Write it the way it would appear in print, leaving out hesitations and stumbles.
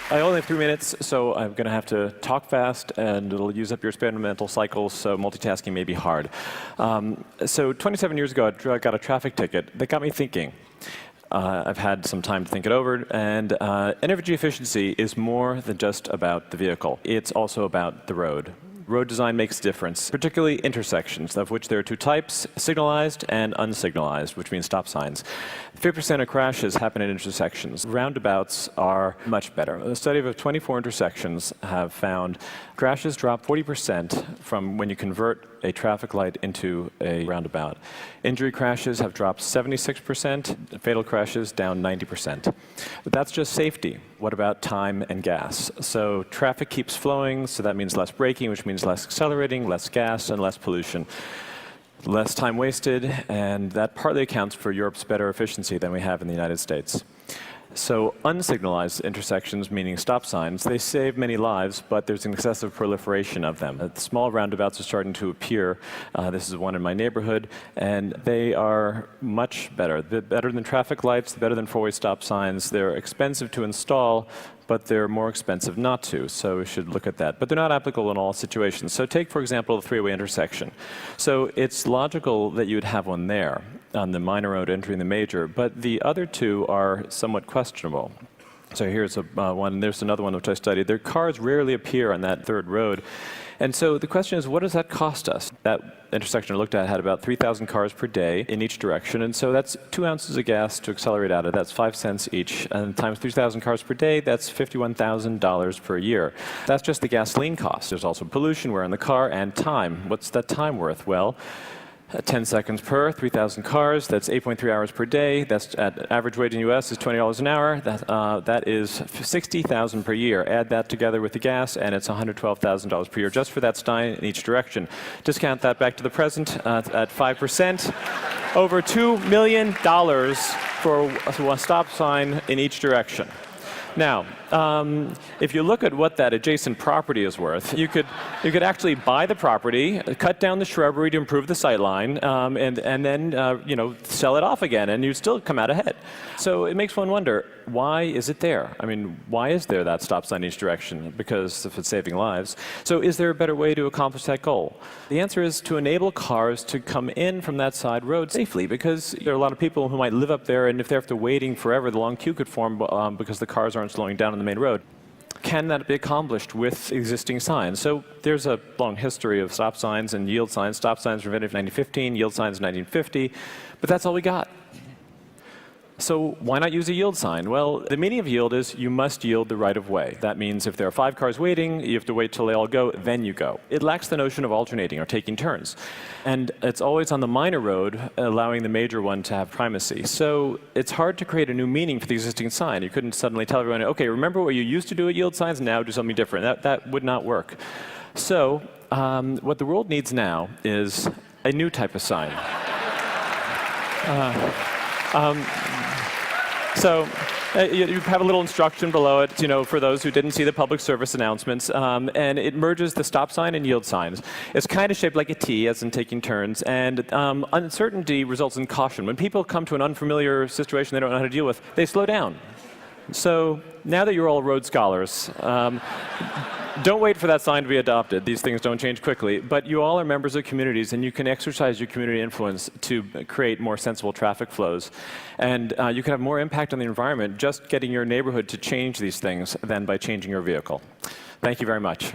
I only have 3 minutes, so I'm going to have to talk fast, and it'll use up your experimental cycles, so multitasking may be hard. So 27 years ago, I got a traffic ticket that got me thinking. I've had some time to think it over, and energy efficiency is more than just about the vehicle. It's also about the road. Road design makes a difference, particularly intersections, of which there are 2 types, signalized and unsignalized, which means stop signs. 50% of crashes happen in intersections. Roundabouts are much better. A study of 24 intersections have found crashes drop 40% from when you convert a traffic light into a roundabout. Injury crashes have dropped 76%, fatal crashes down 90%. But that's just safety. What about time and gas? So traffic keeps flowing, so that means less braking, which means less accelerating, less gas, and less pollution. Less time wasted, and that partly accounts for Europe's better efficiency than we have in the United States. So unsignalized intersections, meaning stop signs, they save many lives, but there's an excessive proliferation of them. Small roundabouts are starting to appear. This is one in my neighborhood, and they are much better. They're better than traffic lights, better than 4-way stop signs. They're expensive to install, but they're more expensive not to, so we should look at that. But they're not applicable in all situations. So take, for example, a 3-way intersection. So it's logical that you would have one there on the minor road entering the major, but the other 2 are somewhat questionable. So here's one, there's another one which I studied. Their cars rarely appear on that 3rd road. And so the question is, what does that cost us? That intersection I looked at had about 3,000 cars per day in each direction, and so that's 2 ounces of gas to accelerate out of. That's 5 cents each, and times 3,000 cars per day, that's $51,000 per year. That's just the gasoline cost. There's also pollution, wear on the car, and time. What's that time worth? Well, 10 seconds per 3,000 cars, that's 8.3 hours per day. That's at average wage in the US is $20 an hour. That is $60,000 per year. Add that together with the gas, and it's $112,000 per year just for that stop in each direction. Discount that back to the present at 5%. Over $2 million for a stop sign in each direction. Now, if you look at what that adjacent property is worth, you could actually buy the property, cut down the shrubbery to improve the sightline, and then sell it off again, and you'd still come out ahead. So it makes one wonder, why is it there? I mean, why is there that stop sign in each direction? Because if it's saving lives. So is there a better way to accomplish that goal? The answer is to enable cars to come in from that side road safely, because there are a lot of people who might live up there, and if they're after waiting forever, the long queue could form because the cars aren't slowing down on the main road. Can that be accomplished with existing signs? So there's a long history of stop signs and yield signs. Stop signs were invented in 1915, yield signs in 1950, but that's all we got. So why not use a yield sign? Well, the meaning of yield is you must yield the right of way. That means if there are 5 cars waiting, you have to wait till they all go, then you go. It lacks the notion of alternating or taking turns. And it's always on the minor road, allowing the major one to have primacy. So it's hard to create a new meaning for the existing sign. You couldn't suddenly tell everyone, okay, remember what you used to do at yield signs, now do something different. That would not work. So what the world needs now is a new type of sign. So you have a little instruction below it, for those who didn't see the public service announcements, and it merges the stop sign and yield signs. It's kind of shaped like a T, as in taking turns, and uncertainty results in caution. When people come to an unfamiliar situation they don't know how to deal with, they slow down. So now that you're all road scholars, don't wait for that sign to be adopted. These things don't change quickly. But you all are members of communities, and you can exercise your community influence to create more sensible traffic flows. And you can have more impact on the environment just getting your neighborhood to change these things than by changing your vehicle. Thank you very much.